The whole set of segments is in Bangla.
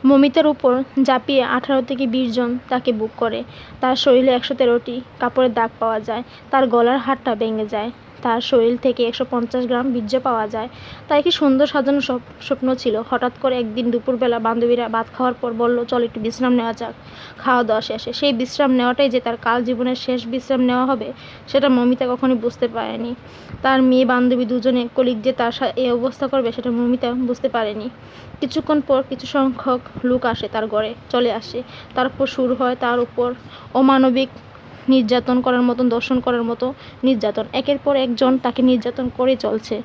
মমিতার উপর ঝাঁপিয়ে 18 থেকে 20 জন তাকে বুক করে। তার শরীরে 113টি কাপড়ের দাগ পাওয়া যায়। তার গলার হাড়টা ভেঙে যায়। তার শরীর থেকে 150 গ্রাম বীর্য পাওয়া যায়। তার একটি সুন্দর সাজানো স্বপ্ন ছিল। হঠাৎ করে একদিন দুপুরবেলা বান্ধবীরা ভাত খাওয়ার পর বলল, চল একটু বিশ্রাম নেওয়া যাক। খাওয়া দাওয়া শেষে সেই বিশ্রাম নেওয়াটাই যে তার কাল জীবনের শেষ বিশ্রাম নেওয়া হবে, সেটা মমিতা কখনোই বুঝতে পারেনি। তার মেয়ে বান্ধবী দুজনে কলিগ যে তার এই অবস্থা করবে, সেটা মমিতা বুঝতে পারেনি। কিছুক্ষণ পর কিছু সংখ্যক লোক আসে তার ঘরে, চলে আসে। তারপর শুরু হয় তার উপর অমানবিক নির্যাতন করার মতন, দর্শন করার মতো নির্যাতন। একের পর একজন তাকে নির্যাতন করে চলছে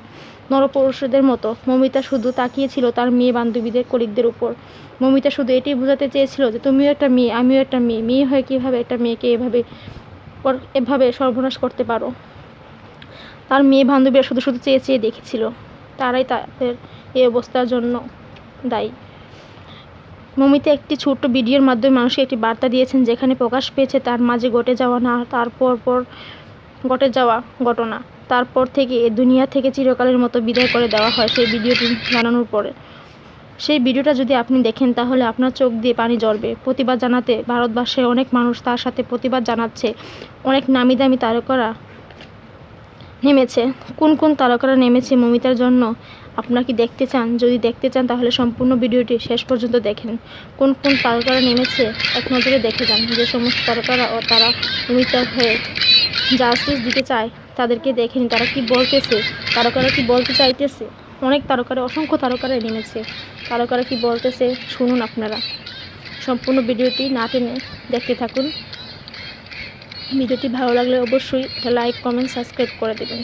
নরপশুদের মতো। মমিতা শুধু তাকিয়েছিল তার মেয়ে বান্ধবীদের, কলিগদের উপর। মমিতা শুধু এটাই বোঝাতে চেয়েছিল যে তুমিও একটা মেয়ে, আমিও একটা মেয়ে। মেয়ে হয়ে কীভাবে একটা মেয়েকে এভাবে সর্বনাশ করতে পারো। তার মেয়ে বান্ধবীরা শুধু শুধু চেয়ে চেয়ে দেখেছিল। তারাই তাদের এই অবস্থার জন্য দায়ী। মমিতা একটি ছোট্ট ভিডিওর মাধ্যমে মানুষকে একটি বার্তা দিয়েছেন, যেখানে প্রকাশ পেয়েছে তার মাঝে ঘটে যাওয়া ঘটে যাওয়া ঘটনা। তারপর থেকে এ দুনিয়া থেকে চিরকালের মতো বিদায় করে দেওয়া হয় সেই ভিডিওটি বানানোর পরে। সেই ভিডিওটা যদি আপনি দেখেন, তাহলে আপনার চোখ দিয়ে পানি ঝরবে। প্রতিবাদ জানাতে ভারতবর্ষের অনেক মানুষ তার সাথে প্রতিবাদ জানাচ্ছে। অনেক নামি দামি তারকারা নেমেছে। কোন কোন তারকারা নেমেছে মমিতার জন্য, আপনারা কি দেখতে চান? যদি দেখতে চান তাহলে সম্পূর্ণ ভিডিওটি শেষ পর্যন্ত দেখেন। কোন কোন তারকারা নেমেছে এক নজরে দেখে যান। যে সমস্ত তারকারা ও তারা মমিতার হয়ে জাস্টিস দিতে চায়, তাদেরকে দেখেন তারা কি বলতেছে, তারকারা কি বলতে চাইতেছে। অনেক তারকারা, অসংখ্য তারকারা নেমেছে। তারকারা কি বলতেছে শুনুন আপনারা। সম্পূর্ণ ভিডিওটি না টেনে দেখতে থাকুন। ভিডিওটি ভালো লাগলে অবশ্যই একটা লাইক, কমেন্ট, সাবস্ক্রাইব করে দেবেন।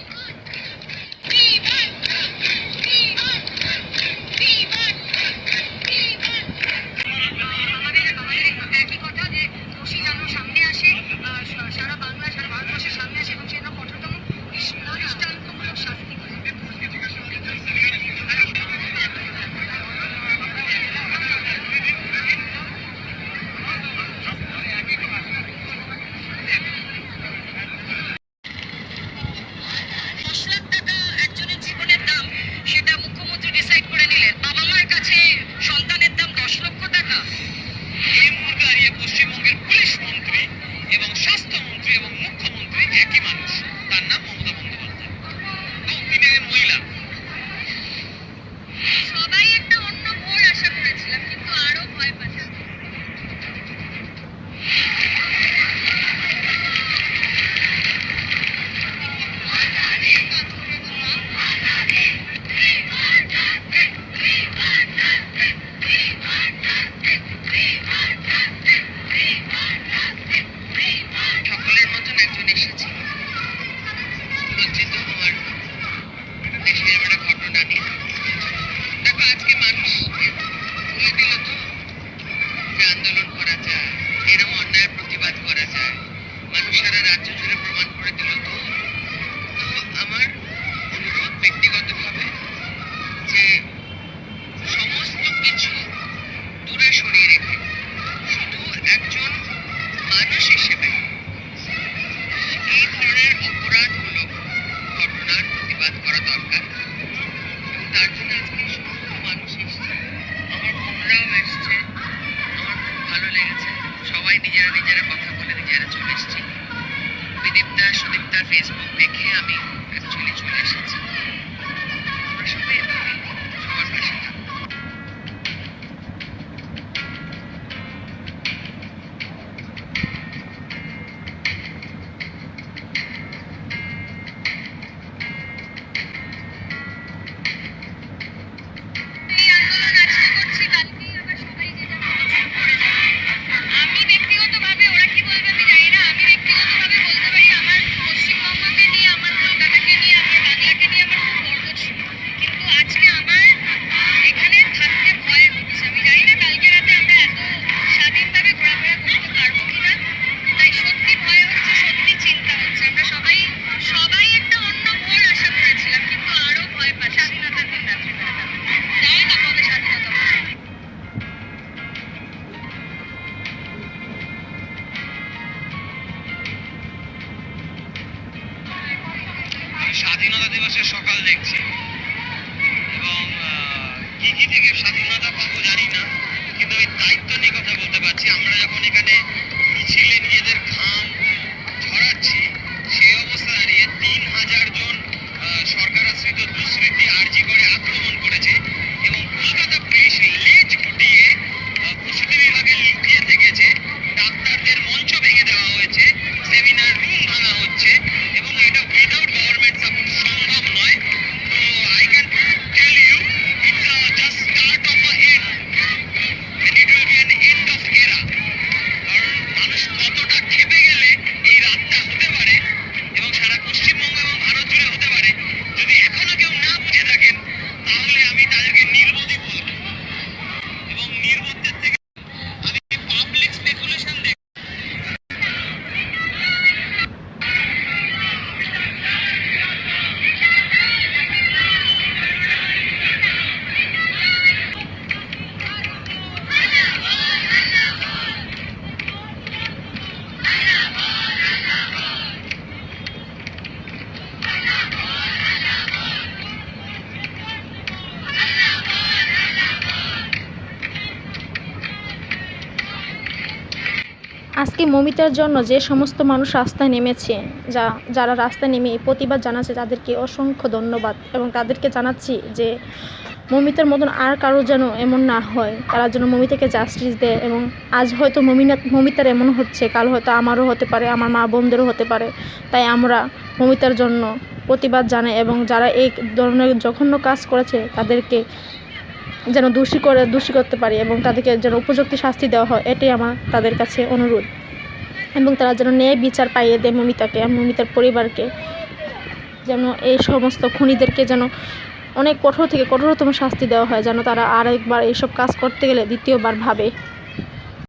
ফেসবুক দেখে আমি অ্যাকচুয়ালি চলে এসেছি। আমরা সবাই সবার পাশে থাকবো। আজকে আজকে মৌমিতার জন্য যে সমস্ত মানুষ রাস্তায় নেমেছে, যারা রাস্তায় নেমে প্রতিবাদ জানাচ্ছে তাদেরকে অসংখ্য ধন্যবাদ, এবং তাদেরকে জানাচ্ছি যে মৌমিতার মতন আর কারো যেন এমন না হয়, তারা যেন মৌমিতাকে জাস্টিস দেয়। এবং আজ হয়তো মৌমিতার এমন হচ্ছে, কাল হয়তো আমারও হতে পারে, আমার মা বোনদেরও হতে পারে। তাই আমরা মৌমিতার জন্য প্রতিবাদ জানাই, এবং যারা এই ধরনের জঘন্য কাজ করেছে তাদেরকে যেন দোষী করতে পারি, এবং তাদেরকে যেন উপযুক্ত শাস্তি দেওয়া হয়, এটাই আমার তাদের কাছে অনুরোধ। এবং তারা যেন ন্যায় বিচার পাইয়ে দেয় মৌমিতাকে, মৌমিতার পরিবারকে, যেন এই সমস্ত খুনিদেরকে যেন অনেক কঠোর থেকে কঠোরতম শাস্তি দেওয়া হয়, যেন তারা আরেকবার এইসব কাজ করতে গেলে দ্বিতীয়বার ভাবে।